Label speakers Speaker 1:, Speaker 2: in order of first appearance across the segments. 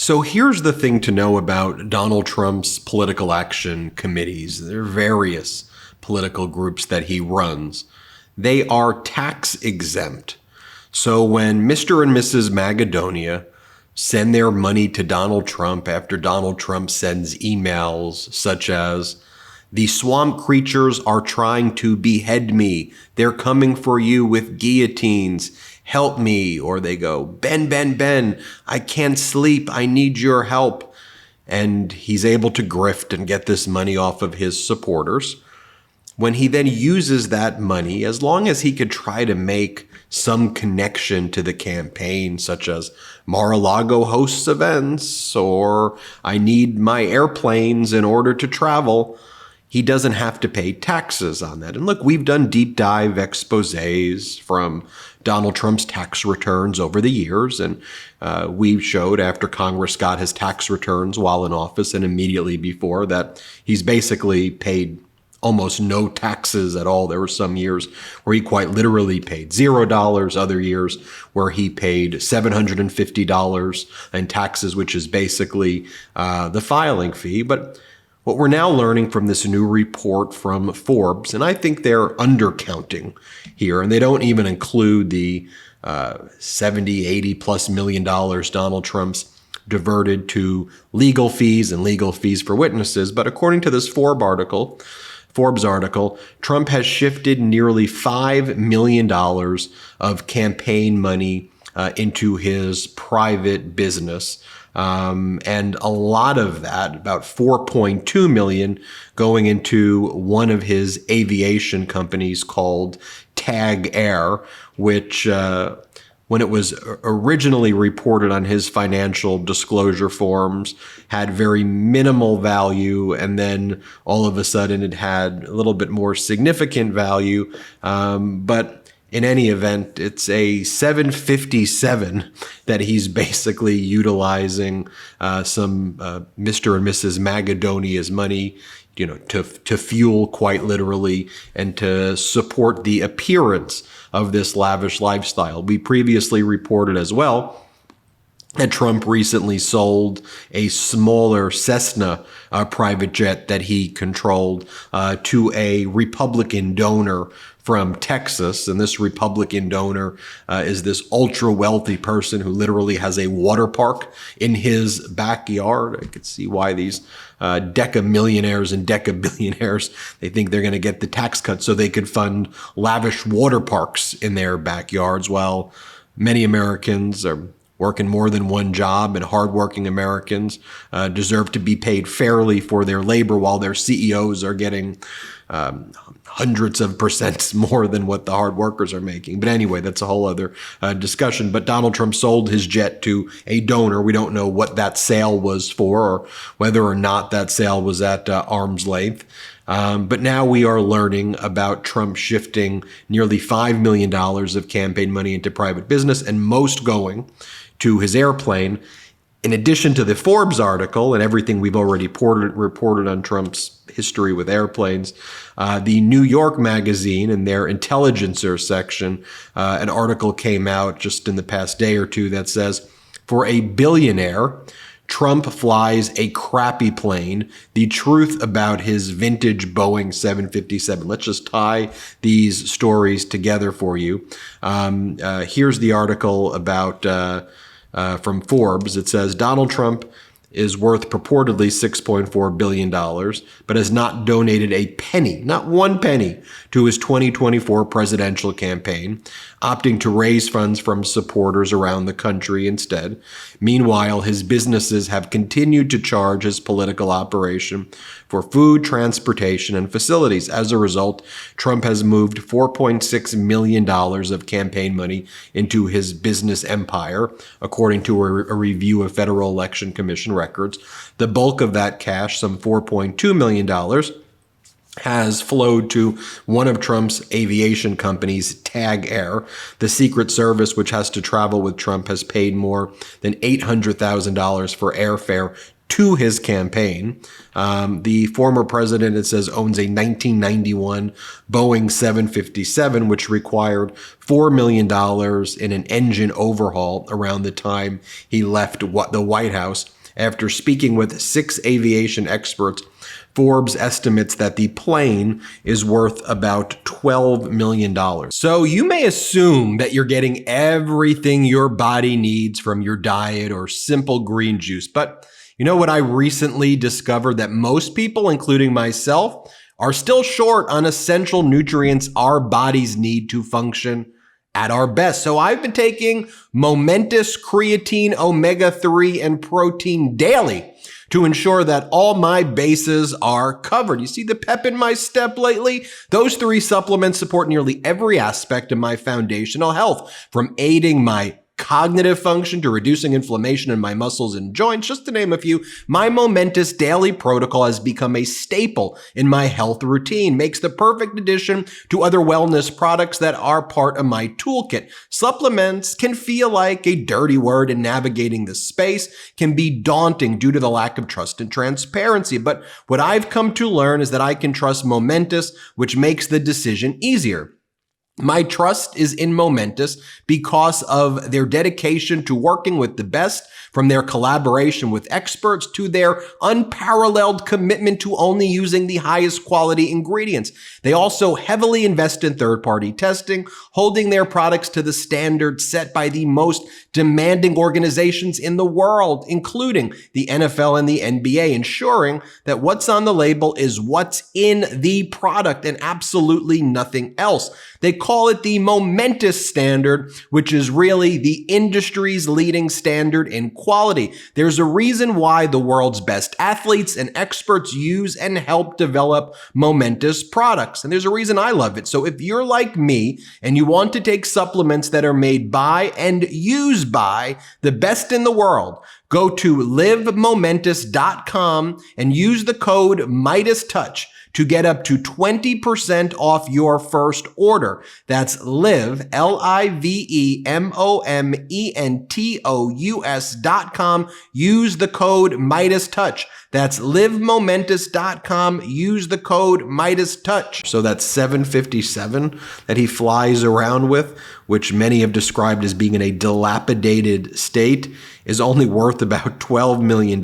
Speaker 1: So here's the thing to know about Donald Trump's political action committees. There are various political groups that he runs. They are tax exempt. So when Mr. and Mrs. Magadonia send their money to Donald Trump after Donald Trump sends emails such as, "The swamp creatures are trying to behead me. They're coming for you with guillotines. Help me." Or they go, Ben, I can't sleep. I need your help." And he's able to grift and get this money off of his supporters. When he then uses that money, as long as he could try to make some connection to the campaign, such as Mar-a-Lago hosts events, or I need my airplanes in order to travel, he doesn't have to pay taxes on that. And look, we've done deep dive exposés from Donald Trump's tax returns over the years. And we showed after Congress got his tax returns while in office and immediately before that he's basically paid almost no taxes at all. There were some years where he quite literally paid $0, other years where he paid $750 in taxes, which is basically the filing fee. But what we're now learning from this new report from Forbes, and I think they're undercounting here, and they don't even include the 70, 80 plus million dollars Donald Trump's diverted to legal fees and legal fees for witnesses. But according to this Forbes article, Trump has shifted nearly $5 million of campaign money into his private business. And a lot of that, about 4.2 million, going into one of his aviation companies called Tag Air, which when it was originally reported on his financial disclosure forms, had very minimal value, and then all of a sudden it had a little bit more significant value. But in any event, it's a 757 that he's basically utilizing some Mr. and Mrs. Magadonia's money, to fuel quite literally and to support the appearance of this lavish lifestyle. We previously reported as well that Trump recently sold a smaller Cessna private jet that he controlled to a Republican donor from Texas. And this Republican donor is this ultra wealthy person who literally has a water park in his backyard. I could see why these deca-millionaires and deca-billionaires, they think they're going to get the tax cut so they could fund lavish water parks in their backyards, while many Americans are working more than one job, and hardworking Americans deserve to be paid fairly for their labor, while their CEOs are getting hundreds of percent more than what the hard workers are making. But anyway, that's a whole other discussion. But Donald Trump sold his jet to a donor. We don't know what that sale was for, or whether or not that sale was at arm's length. But now we are learning about Trump shifting nearly $5 million of campaign money into private business, and most going to his airplane. In addition to the Forbes article and everything we've already reported on Trump's history with airplanes, the New York Magazine, in their Intelligencer section, an article came out just in the past day or two that says, "For a billionaire, Trump flies a crappy plane. The truth about his vintage Boeing 757. Let's just tie these stories together for you. Here's the article about from Forbes. It says Donald Trump is worth purportedly $6.4 billion, but has not donated a penny, not one penny, to his 2024 presidential campaign, opting to raise funds from supporters around the country instead. Meanwhile, his businesses have continued to charge his political operation for food, transportation, and facilities. As a result, Trump has moved $4.6 million of campaign money into his business empire, according to a review of Federal Election Commission records. The bulk of that cash, some $4.2 million, has flowed to one of Trump's aviation companies, Tag Air. The Secret Service, which has to travel with Trump, has paid more than $800,000 for airfare to his campaign. The former president, it says, owns a 1991 Boeing 757, which required $4 million in an engine overhaul around the time he left the White House. After speaking with 6 aviation experts, Forbes estimates that the plane is worth about $12 million. So you may assume that you're getting everything your body needs from your diet or simple green juice. But you know what I recently discovered? That most people, including myself, are still short on essential nutrients our bodies need to function at our best. So I've been taking Momentous Creatine, Omega-3, and Protein daily to ensure that all my bases are covered. You see the pep in my step lately? Those 3 supplements support nearly every aspect of my foundational health, from aiding my cognitive function to reducing inflammation in my muscles and joints, just to name a few. My Momentous daily protocol has become a staple in my health routine, makes the perfect addition to other wellness products that are part of my toolkit. Supplements can feel like a dirty word, and navigating the space can be daunting due to the lack of trust and transparency. But what I've come to learn is that I can trust Momentous, which makes the decision easier. My trust is in Momentous because of their dedication to working with the best, from their collaboration with experts to their unparalleled commitment to only using the highest quality ingredients. They also heavily invest in third-party testing, holding their products to the standards set by the most demanding organizations in the world, including the NFL and the NBA, ensuring that what's on the label is what's in the product and absolutely nothing else. They call it the Momentous standard, which is really the industry's leading standard in quality. There's a reason why the world's best athletes and experts use and help develop Momentous products. And there's a reason I love it. So if you're like me and you want to take supplements that are made by and used by the best in the world, go to livemomentous.com and use the code MeidasTouch to get up to 20% off your first order. That's live, LIVEMOMENTOUS.com. Use the code MeidasTouch. That's livemomentous.com. Use the code MeidasTouch. So that 757 that he flies around with, which many have described as being in a dilapidated state, is only worth about $12 million,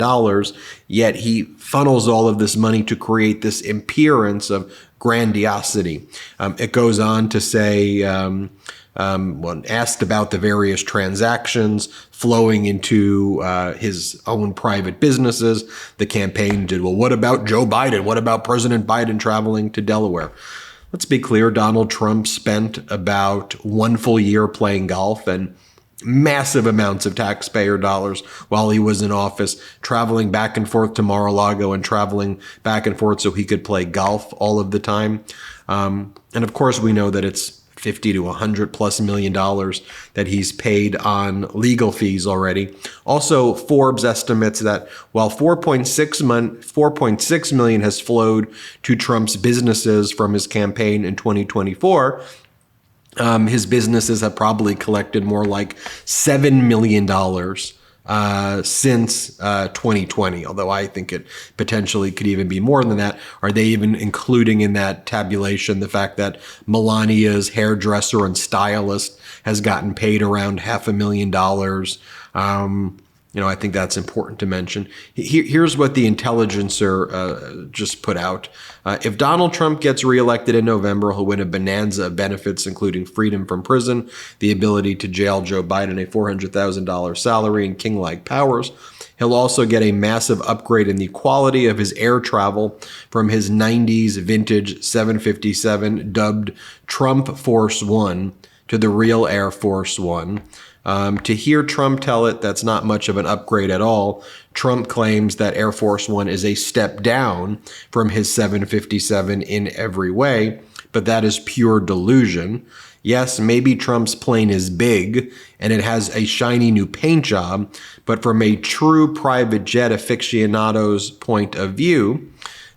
Speaker 1: yet he funnels all of this money to create this appearance of grandiosity. It goes on to say, when asked about the various transactions flowing into his own private businesses, the campaign did, well, what about Joe Biden? What about President Biden traveling to Delaware? Let's be clear, Donald Trump spent about 1 full year playing golf and massive amounts of taxpayer dollars while he was in office, traveling back and forth to Mar-a-Lago and traveling back and forth so he could play golf all of the time. And of course, we know that it's $50 to $100+ million that he's paid on legal fees already. Also, Forbes estimates that while $4.6 million has flowed to Trump's businesses from his campaign in 2024, his businesses have probably collected more like $7 million since 2020, although I think it potentially could even be more than that. Are they even including in that tabulation the fact that Melania's hairdresser and stylist has gotten paid around $500,000? I think that's important to mention. Here's what the Intelligencer just put out. If Donald Trump gets reelected in November, he'll win a bonanza of benefits, including freedom from prison, the ability to jail Joe Biden a $400,000 salary, and king-like powers. He'll also get a massive upgrade in the quality of his air travel from his 90s vintage 757, dubbed Trump Force One, to the real Air Force One. To hear Trump tell it, that's not much of an upgrade at all. Trump claims that Air Force One is a step down from his 757 in every way, but that is pure delusion. Yes, maybe Trump's plane is big and it has a shiny new paint job, but from a true private jet aficionado's point of view,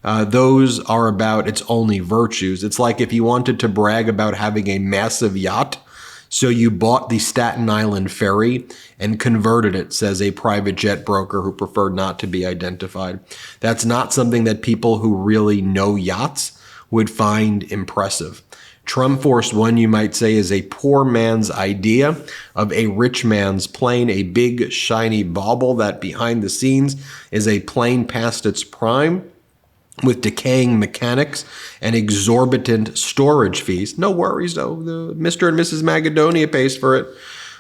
Speaker 1: those are about its only virtues. It's like if you wanted to brag about having a massive yacht, So you bought the Staten Island ferry and converted it, says a private jet broker who preferred not to be identified. That's not something that people who really know yachts would find impressive. Trump Force One, you might say, is a poor man's idea of a rich man's plane, a big, shiny bauble that behind the scenes is a plane past its prime with decaying mechanics and exorbitant storage fees. No worries, though. The Mr. and Mrs. Macedonia pays for it,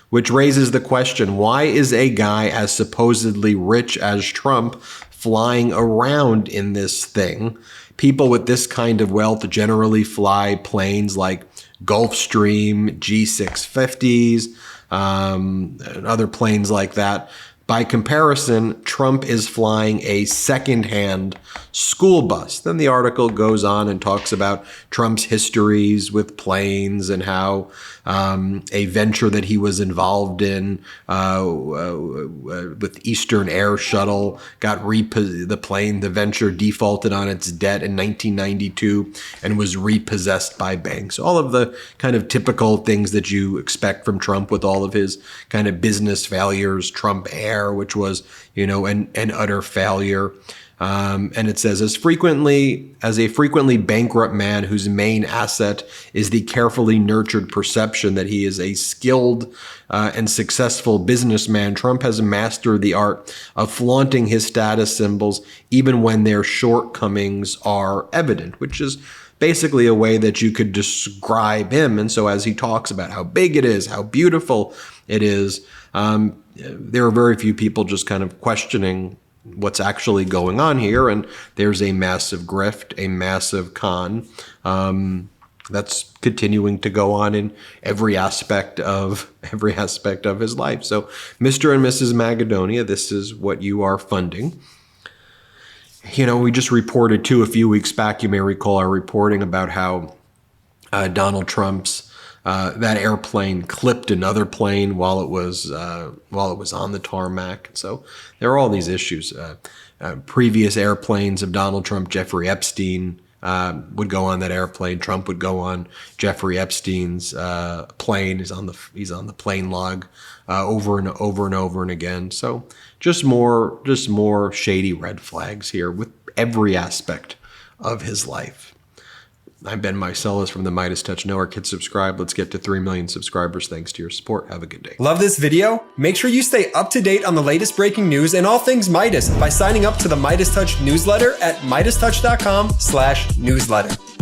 Speaker 1: which raises the question, why is a guy as supposedly rich as Trump flying around in this thing? People with this kind of wealth generally fly planes like Gulfstream, G650s, and other planes like that. By comparison, Trump is flying a second-hand school bus. Then the article goes on and talks about Trump's histories with planes and how a venture that he was involved in with Eastern Air Shuttle the venture defaulted on its debt in 1992 and was repossessed by banks. All of the kind of typical things that you expect from Trump with all of his kind of business failures. Trump Air, which was, an utter failure. And it says, as a frequently bankrupt man whose main asset is the carefully nurtured perception that he is a skilled and successful businessman, Trump has mastered the art of flaunting his status symbols even when their shortcomings are evident, which is basically a way that you could describe him. And so as he talks about how big it is, how beautiful it is, there are very few people just kind of questioning what's actually going on here. And there's a massive grift, a massive con that's continuing to go on in every aspect of his life. So Mr. and Mrs. Macedonia, this is what you are funding. We just reported too a few weeks back, you may recall our reporting about how Donald Trump's that airplane clipped another plane while it was on the tarmac. So there are all these issues. Previous airplanes of Donald Trump, Jeffrey Epstein would go on that airplane. Trump would go on Jeffrey Epstein's plane. He's on the plane log over and over and again. So just more shady red flags here with every aspect of his life. I'm Ben Meiselas from the MeidasTouch Network. Hit subscribe. Let's get to 3 million subscribers. Thanks to your support. Have a good day.
Speaker 2: Love this video? Make sure you stay up to date on the latest breaking news and all things Meidas by signing up to the MeidasTouch newsletter at MeidasTouch.com/newsletter.